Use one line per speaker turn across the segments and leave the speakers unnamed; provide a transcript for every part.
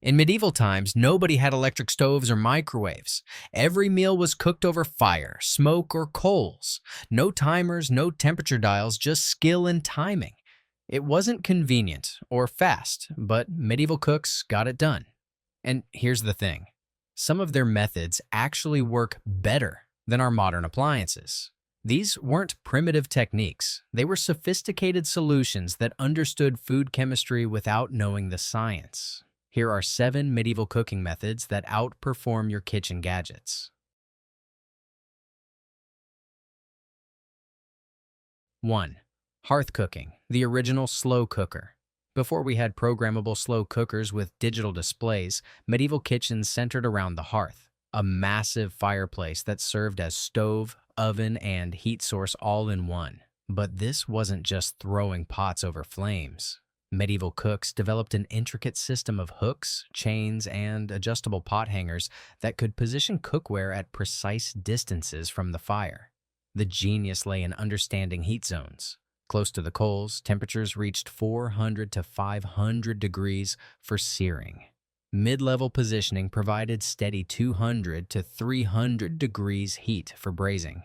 In medieval times, nobody had electric stoves or microwaves. Every meal was cooked over fire, smoke, or coals. No timers, no temperature dials, just skill and timing. It wasn't convenient or fast, but medieval cooks got it done. And here's the thing. Some of their methods actually work better than our modern appliances. These weren't primitive techniques. They were sophisticated solutions that understood food chemistry without knowing the science. Here are 7 medieval cooking methods that outperform your kitchen gadgets. 1. Hearth cooking, the original slow cooker. Before we had programmable slow cookers with digital displays, medieval kitchens centered around the hearth, a massive fireplace that served as stove, oven, and heat source all in one. But this wasn't just throwing pots over flames. Medieval cooks developed an intricate system of hooks, chains, and adjustable pot hangers that could position cookware at precise distances from the fire. The genius lay in understanding heat zones. Close to the coals, temperatures reached 400 to 500 degrees for searing. Mid-level positioning provided steady 200 to 300 degrees heat for braising.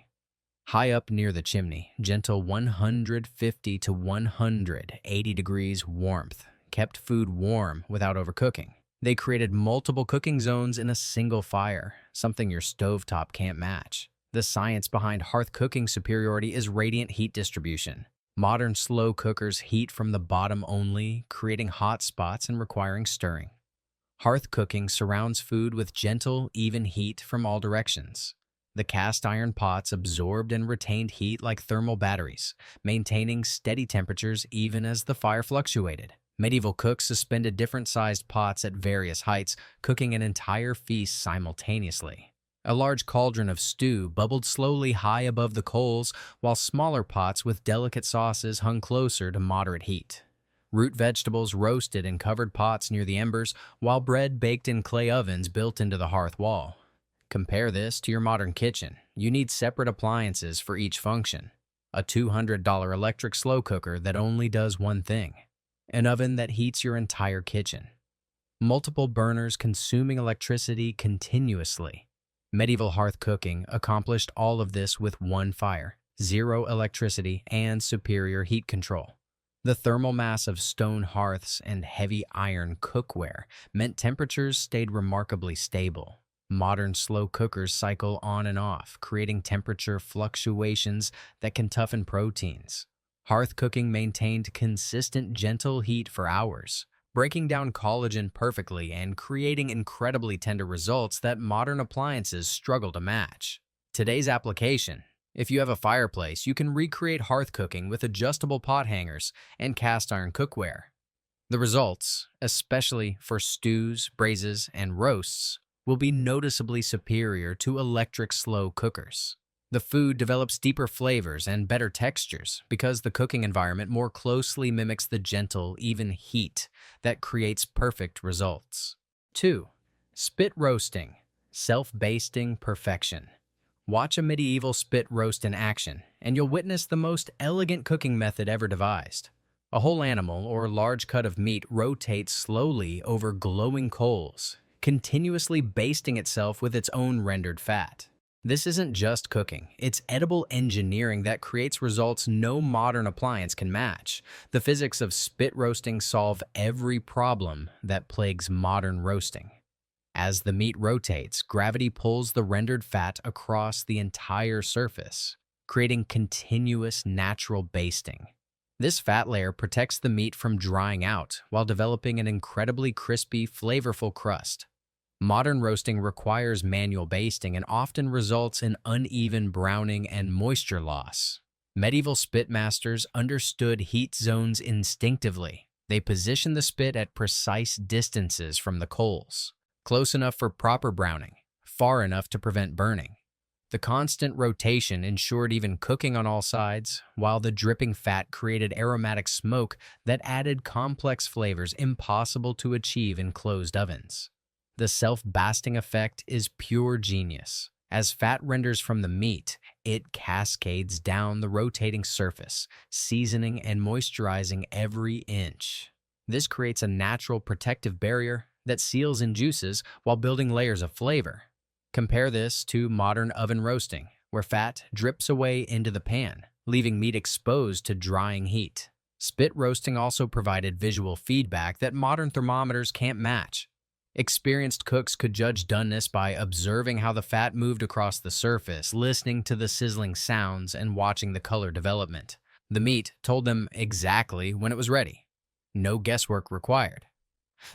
High up near the chimney, gentle 150 to 180 degrees warmth kept food warm without overcooking. They created multiple cooking zones in a single fire, something your stovetop can't match. The science behind hearth cooking superiority is radiant heat distribution. Modern slow cookers heat from the bottom only, creating hot spots and requiring stirring. Hearth cooking surrounds food with gentle, even heat from all directions. The cast iron pots absorbed and retained heat like thermal batteries, maintaining steady temperatures even as the fire fluctuated. Medieval cooks suspended different-sized pots at various heights, cooking an entire feast simultaneously. A large cauldron of stew bubbled slowly high above the coals, while smaller pots with delicate sauces hung closer to moderate heat. Root vegetables roasted in covered pots near the embers, while bread baked in clay ovens built into the hearth wall. Compare this to your modern kitchen. You need separate appliances for each function. A $200 electric slow cooker that only does one thing. An oven that heats your entire kitchen. Multiple burners consuming electricity continuously. Medieval hearth cooking accomplished all of this with one fire, zero electricity, and superior heat control. The thermal mass of stone hearths and heavy iron cookware meant temperatures stayed remarkably stable. Modern slow cookers cycle on and off, creating temperature fluctuations that can toughen proteins. Hearth cooking maintained consistent, gentle heat for hours, breaking down collagen perfectly and creating incredibly tender results that modern appliances struggle to match. Today's application: if you have a fireplace, you can recreate hearth cooking with adjustable pot hangers and cast iron cookware. The results, especially for stews, braises, and roasts, will be noticeably superior to electric slow cookers. The food develops deeper flavors and better textures because the cooking environment more closely mimics the gentle, even heat that creates perfect results. 2. Spit roasting, self-basting perfection. Watch a medieval spit roast in action, and you'll witness the most elegant cooking method ever devised. A whole animal or large cut of meat rotates slowly over glowing coals, continuously basting itself with its own rendered fat. This isn't just cooking, it's edible engineering that creates results no modern appliance can match. The physics of spit roasting solve every problem that plagues modern roasting. As the meat rotates, gravity pulls the rendered fat across the entire surface, creating continuous natural basting. This fat layer protects the meat from drying out while developing an incredibly crispy, flavorful crust. Modern roasting requires manual basting and often results in uneven browning and moisture loss. Medieval spit masters understood heat zones instinctively. They positioned the spit at precise distances from the coals, close enough for proper browning, far enough to prevent burning. The constant rotation ensured even cooking on all sides, while the dripping fat created aromatic smoke that added complex flavors impossible to achieve in closed ovens. The self-basting effect is pure genius. As fat renders from the meat, it cascades down the rotating surface, seasoning and moisturizing every inch. This creates a natural protective barrier that seals in juices while building layers of flavor. Compare this to modern oven roasting, where fat drips away into the pan, leaving meat exposed to drying heat. Spit roasting also provided visual feedback that modern thermometers can't match. Experienced cooks could judge doneness by observing how the fat moved across the surface, listening to the sizzling sounds, and watching the color development. The meat told them exactly when it was ready. No guesswork required.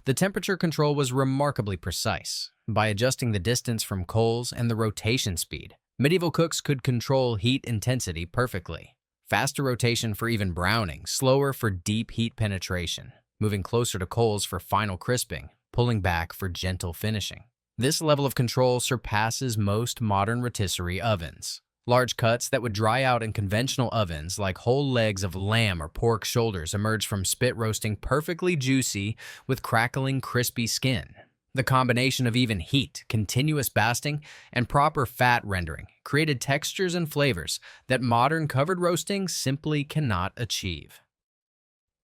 The temperature control was remarkably precise. By adjusting the distance from coals and the rotation speed, medieval cooks could control heat intensity perfectly. Faster rotation for even browning, slower for deep heat penetration, moving closer to coals for final crisping, pulling back for gentle finishing. This level of control surpasses most modern rotisserie ovens. Large cuts that would dry out in conventional ovens, like whole legs of lamb or pork shoulders, emerge from spit roasting perfectly juicy with crackling, crispy skin. The combination of even heat, continuous basting, and proper fat rendering created textures and flavors that modern covered roasting simply cannot achieve.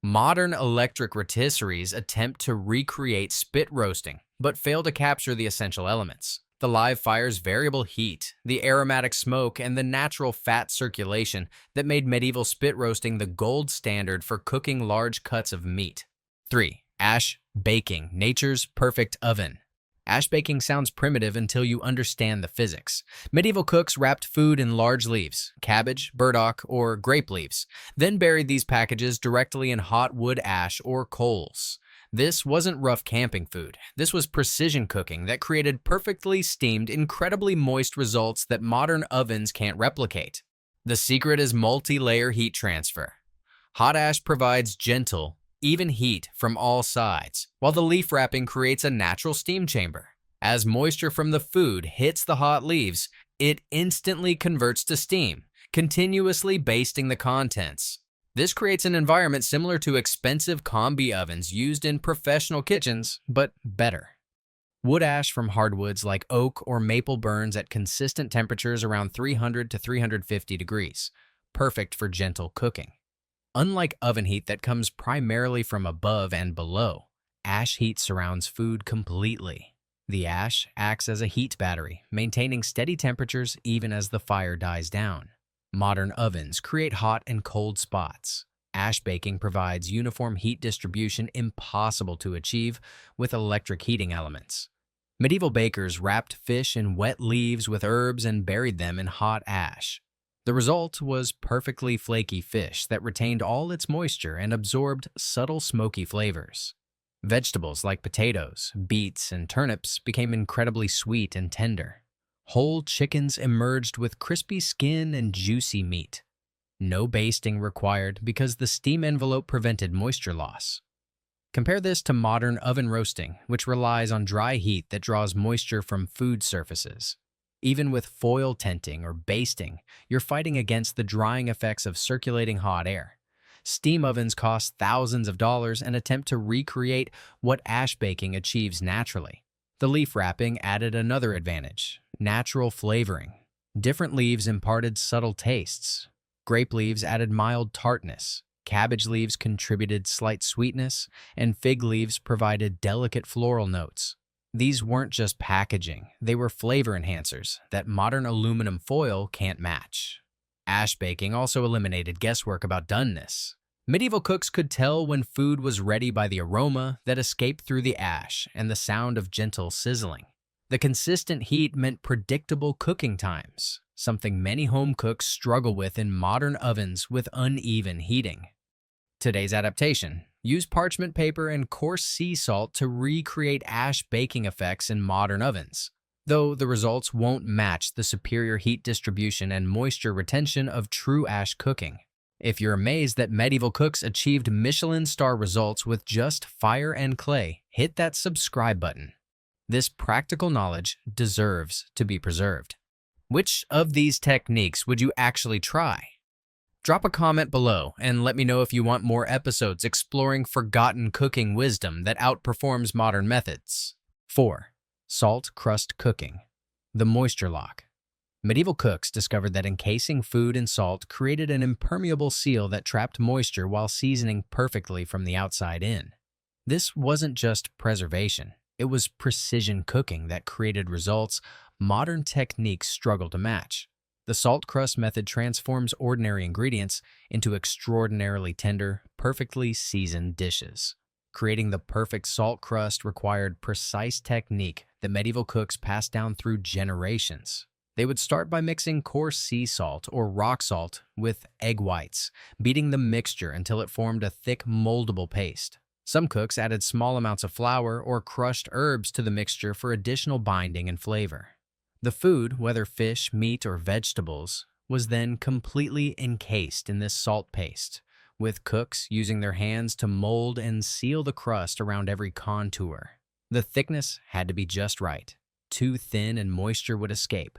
Modern electric rotisseries attempt to recreate spit roasting, but fail to capture the essential elements. The live fire's variable heat, the aromatic smoke, and the natural fat circulation that made medieval spit roasting the gold standard for cooking large cuts of meat. 3. Ash baking, nature's perfect oven. Ash baking sounds primitive until you understand the physics. Medieval cooks wrapped food in large leaves, cabbage, burdock, or grape leaves, then buried these packages directly in hot wood ash or coals. This wasn't rough camping food. This was precision cooking that created perfectly steamed, incredibly moist results that modern ovens can't replicate. The secret is multi-layer heat transfer. Hot ash provides gentle, even heat from all sides, while the leaf wrapping creates a natural steam chamber. As moisture from the food hits the hot leaves, it instantly converts to steam, continuously basting the contents. This creates an environment similar to expensive combi ovens used in professional kitchens, but better. Wood ash from hardwoods like oak or maple burns at consistent temperatures around 300 to 350 degrees, perfect for gentle cooking. Unlike oven heat that comes primarily from above and below, ash heat surrounds food completely. The ash acts as a heat battery, maintaining steady temperatures even as the fire dies down. Modern ovens create hot and cold spots. Ash baking provides uniform heat distribution impossible to achieve with electric heating elements. Medieval bakers wrapped fish in wet leaves with herbs and buried them in hot ash. The result was perfectly flaky fish that retained all its moisture and absorbed subtle smoky flavors. Vegetables like potatoes, beets, and turnips became incredibly sweet and tender. Whole chickens emerged with crispy skin and juicy meat. No basting required because the steam envelope prevented moisture loss. Compare this to modern oven roasting, which relies on dry heat that draws moisture from food surfaces. Even with foil tenting or basting, you're fighting against the drying effects of circulating hot air. Steam ovens cost thousands of dollars and attempt to recreate what ash baking achieves naturally. The leaf wrapping added another advantage: natural flavoring. Different leaves imparted subtle tastes. Grape leaves added mild tartness. Cabbage leaves contributed slight sweetness, and fig leaves provided delicate floral notes. These weren't just packaging, they were flavor enhancers that modern aluminum foil can't match. Ash baking also eliminated guesswork about doneness. Medieval cooks could tell when food was ready by the aroma that escaped through the ash and the sound of gentle sizzling. The consistent heat meant predictable cooking times, something many home cooks struggle with in modern ovens with uneven heating. Today's adaptation: use parchment paper and coarse sea salt to recreate ash baking effects in modern ovens, though the results won't match the superior heat distribution and moisture retention of true ash cooking. If you're amazed that medieval cooks achieved Michelin star results with just fire and clay, hit that subscribe button. This practical knowledge deserves to be preserved. Which of these techniques would you actually try? Drop a comment below and let me know if you want more episodes exploring forgotten cooking wisdom that outperforms modern methods. 4. Salt crust cooking. The moisture lock. Medieval cooks discovered that encasing food in salt created an impermeable seal that trapped moisture while seasoning perfectly from the outside in. This wasn't just preservation. It was precision cooking that created results modern techniques struggle to match. The salt crust method transforms ordinary ingredients into extraordinarily tender, perfectly seasoned dishes. Creating the perfect salt crust required precise technique that medieval cooks passed down through generations. They would start by mixing coarse sea salt or rock salt with egg whites, beating the mixture until it formed a thick, moldable paste. Some cooks added small amounts of flour or crushed herbs to the mixture for additional binding and flavor. The food, whether fish, meat, or vegetables, was then completely encased in this salt paste, with cooks using their hands to mold and seal the crust around every contour. The thickness had to be just right. Too thin and moisture would escape.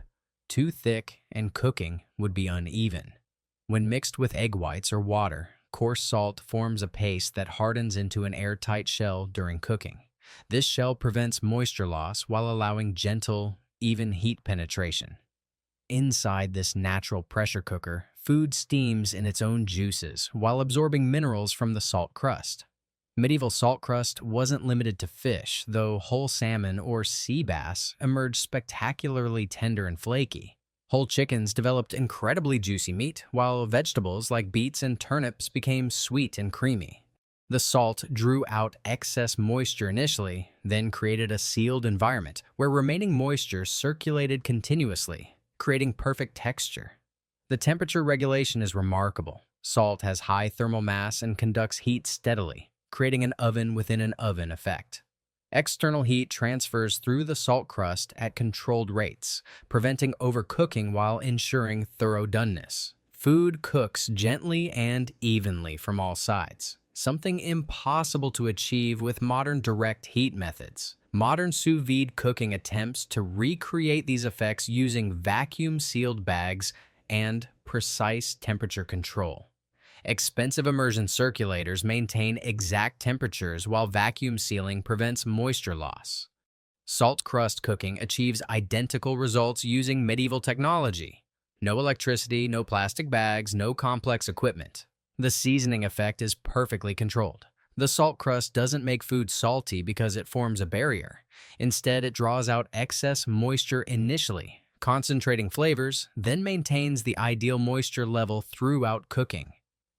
Too thick and cooking would be uneven. When mixed with egg whites or water, coarse salt forms a paste that hardens into an airtight shell during cooking. This shell prevents moisture loss while allowing gentle, even heat penetration. Inside this natural pressure cooker, food steams in its own juices while absorbing minerals from the salt crust. Medieval salt crust wasn't limited to fish, though whole salmon or sea bass emerged spectacularly tender and flaky. Whole chickens developed incredibly juicy meat, while vegetables like beets and turnips became sweet and creamy. The salt drew out excess moisture initially, then created a sealed environment where remaining moisture circulated continuously, creating perfect texture. The temperature regulation is remarkable. Salt has high thermal mass and conducts heat steadily, creating an oven within an oven effect. External heat transfers through the salt crust at controlled rates, preventing overcooking while ensuring thorough doneness. Food cooks gently and evenly from all sides, something impossible to achieve with modern direct heat methods. Modern sous vide cooking attempts to recreate these effects using vacuum-sealed bags and precise temperature control. Expensive immersion circulators maintain exact temperatures while vacuum sealing prevents moisture loss. Salt crust cooking achieves identical results using medieval technology. No electricity, no plastic bags, no complex equipment. The seasoning effect is perfectly controlled. The salt crust doesn't make food salty because it forms a barrier. Instead, it draws out excess moisture initially, concentrating flavors, then maintains the ideal moisture level throughout cooking.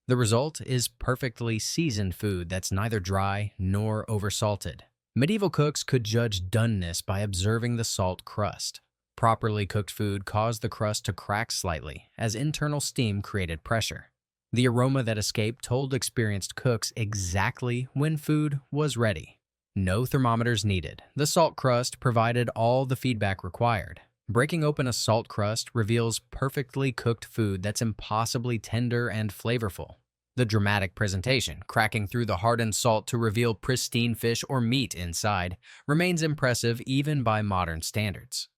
The result is perfectly seasoned food that's neither dry nor oversalted. Medieval cooks could judge doneness by observing the salt crust. Properly cooked food caused the crust to crack slightly as internal steam created pressure. The aroma that escaped told experienced cooks exactly when food was ready. No thermometers needed. The salt crust provided all the feedback required. Breaking open a salt crust reveals perfectly cooked food that's impossibly tender and flavorful. The dramatic presentation, cracking through the hardened salt to reveal pristine fish or meat inside, remains impressive even by modern standards.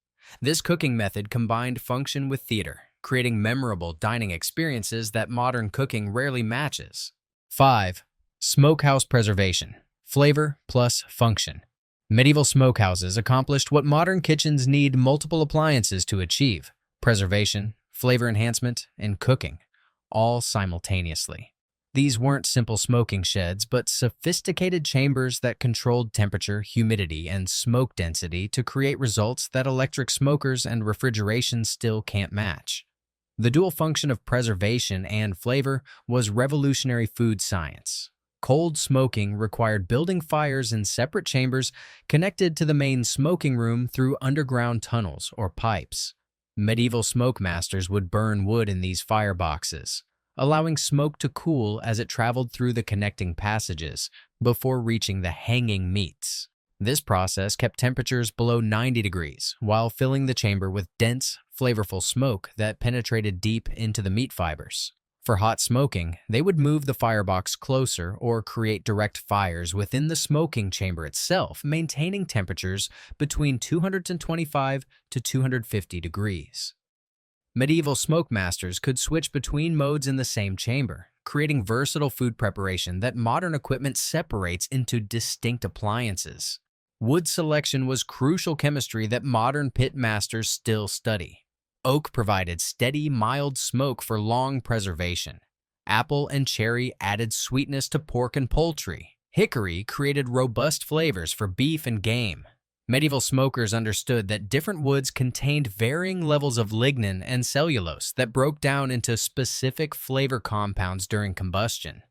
This cooking method combined function with theater, creating memorable dining experiences that modern cooking rarely matches. 5. Smokehouse preservation. Flavor plus function. Medieval smokehouses accomplished what modern kitchens need multiple appliances to achieve: preservation, flavor enhancement, and cooking, all simultaneously. These weren't simple smoking sheds, but sophisticated chambers that controlled temperature, humidity, and smoke density to create results that electric smokers and refrigeration still can't match. The dual function of preservation and flavor was revolutionary food science. Cold smoking required building fires in separate chambers connected to the main smoking room through underground tunnels or pipes. Medieval smoke masters would burn wood in these fireboxes, allowing smoke to cool as it traveled through the connecting passages before reaching the hanging meats. This process kept temperatures below 90 degrees while filling the chamber with dense, flavorful smoke that penetrated deep into the meat fibers. For hot smoking, they would move the firebox closer or create direct fires within the smoking chamber itself, maintaining temperatures between 225 to 250 degrees. Medieval smoke masters could switch between modes in the same chamber, creating versatile food preparation that modern equipment separates into distinct appliances. Wood selection was crucial chemistry that modern pit masters still study. Oak provided steady, mild smoke for long preservation. Apple and cherry added sweetness to pork and poultry. Hickory created robust flavors for beef and game. Medieval smokers understood that different woods contained varying levels of lignin and cellulose that broke down into specific flavor compounds during combustion.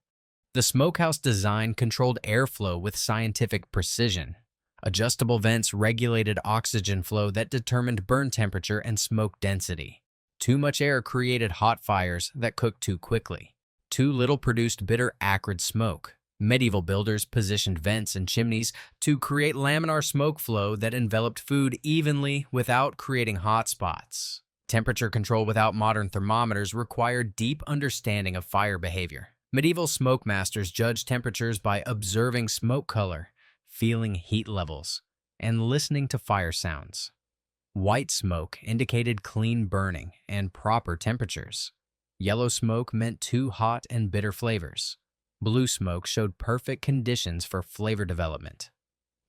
The smokehouse design controlled airflow with scientific precision. Adjustable vents regulated oxygen flow that determined burn temperature and smoke density. Too much air created hot fires that cooked too quickly. Too little produced bitter, acrid smoke. Medieval builders positioned vents and chimneys to create laminar smoke flow that enveloped food evenly without creating hot spots. Temperature control without modern thermometers required deep understanding of fire behavior. Medieval smoke masters judged temperatures by observing smoke color, feeling heat levels, and listening to fire sounds. White smoke indicated clean burning and proper temperatures. Yellow smoke meant too hot and bitter flavors. Blue smoke showed perfect conditions for flavor development.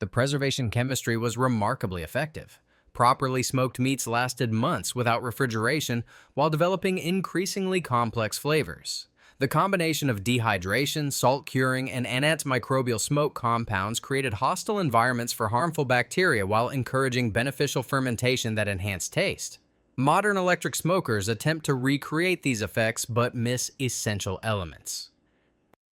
The preservation chemistry was remarkably effective. Properly smoked meats lasted months without refrigeration while developing increasingly complex flavors. The combination of dehydration, salt curing, and antimicrobial smoke compounds created hostile environments for harmful bacteria while encouraging beneficial fermentation that enhanced taste. Modern electric smokers attempt to recreate these effects but miss essential elements.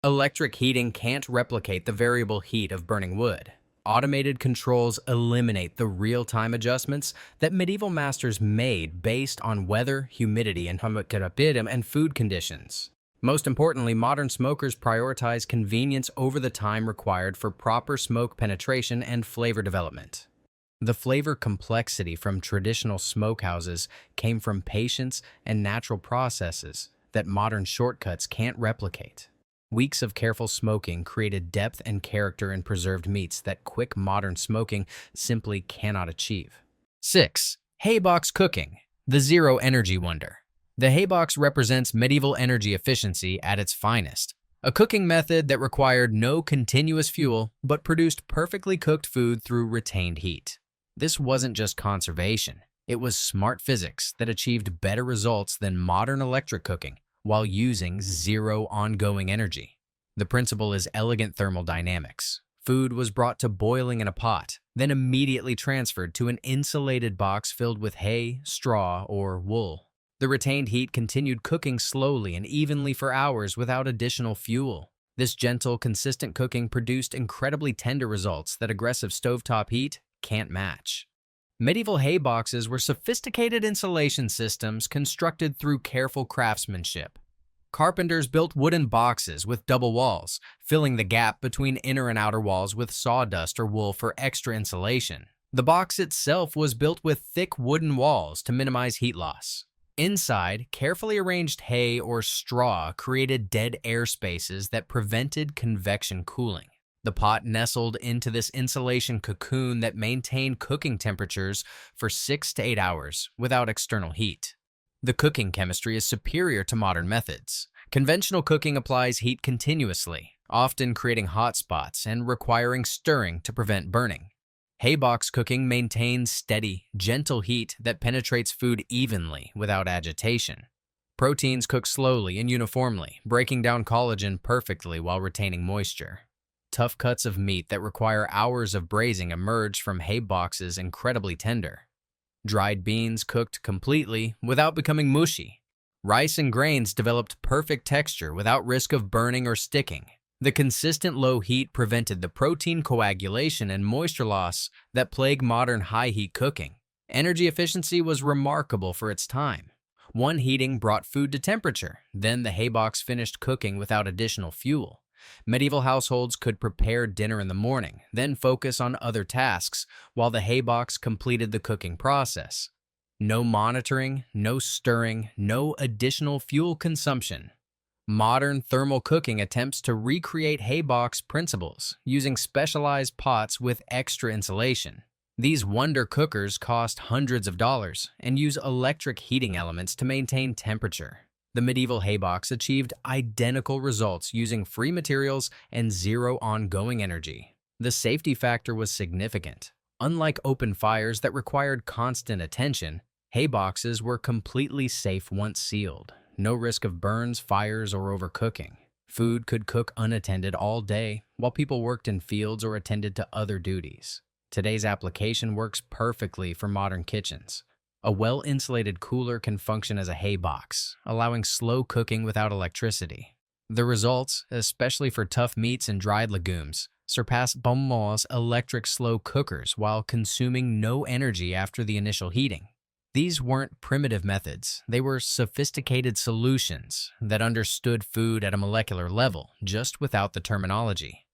Electric heating can't replicate the variable heat of burning wood. Automated controls eliminate the real-time adjustments that medieval masters made based on weather, humidity, and food conditions. Most importantly, modern smokers prioritize convenience over the time required for proper smoke penetration and flavor development. The flavor complexity from traditional smokehouses came from patience and natural processes that modern shortcuts can't replicate. Weeks of careful smoking created depth and character in preserved meats that quick modern smoking simply cannot achieve. 6. Haybox cooking, the zero-energy wonder. The Haybox represents medieval energy efficiency at its finest, a cooking method that required no continuous fuel but produced perfectly cooked food through retained heat. This wasn't just conservation, it was smart physics that achieved better results than modern electric cooking while using zero ongoing energy. The principle is elegant thermodynamics. Food was brought to boiling in a pot, then immediately transferred to an insulated box filled with hay, straw, or wool. The retained heat continued cooking slowly and evenly for hours without additional fuel. This gentle, consistent cooking produced incredibly tender results that aggressive stovetop heat can't match. Medieval hay boxes were sophisticated insulation systems constructed through careful craftsmanship. Carpenters built wooden boxes with double walls, filling the gap between inner and outer walls with sawdust or wool for extra insulation. The box itself was built with thick wooden walls to minimize heat loss. Inside, carefully arranged hay or straw created dead air spaces that prevented convection cooling. The pot nestled into this insulation cocoon that maintained cooking temperatures for 6 to 8 hours without external heat. The cooking chemistry is superior to modern methods. Conventional cooking applies heat continuously, often creating hot spots and requiring stirring to prevent burning. Haybox cooking maintains steady, gentle heat that penetrates food evenly without agitation. Proteins cook slowly and uniformly, breaking down collagen perfectly while retaining moisture. Tough cuts of meat that require hours of braising emerge from hay boxes incredibly tender. Dried beans cooked completely without becoming mushy. Rice and grains developed perfect texture without risk of burning or sticking. The consistent low heat prevented the protein coagulation and moisture loss that plague modern high-heat cooking. Energy efficiency was remarkable for its time. One heating brought food to temperature, then the haybox finished cooking without additional fuel. Medieval households could prepare dinner in the morning, then focus on other tasks while the haybox completed the cooking process. No monitoring, no stirring, no additional fuel consumption. Modern thermal cooking attempts to recreate haybox principles using specialized pots with extra insulation. These wonder cookers cost hundreds of dollars and use electric heating elements to maintain temperature. The medieval haybox achieved identical results using free materials and zero ongoing energy. The safety factor was significant. Unlike open fires that required constant attention, hayboxes were completely safe once sealed. No risk of burns, fires, or overcooking. Food could cook unattended all day while people worked in fields or attended to other duties. Today's application works perfectly for modern kitchens. A well-insulated cooler can function as a haybox, allowing slow cooking without electricity. The results, especially for tough meats and dried legumes, surpass Beaumont's electric slow cookers while consuming no energy after the initial heating. These weren't primitive methods, they were sophisticated solutions that understood food at a molecular level, just without the terminology.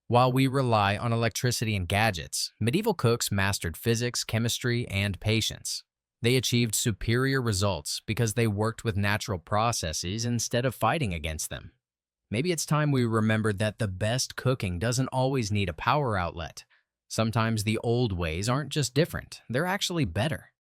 While we rely on electricity and gadgets, medieval cooks mastered physics, chemistry, and patience. They achieved superior results because they worked with natural processes instead of fighting against them. Maybe it's time we remembered that the best cooking doesn't always need a power outlet. Sometimes the old ways aren't just different, they're actually better.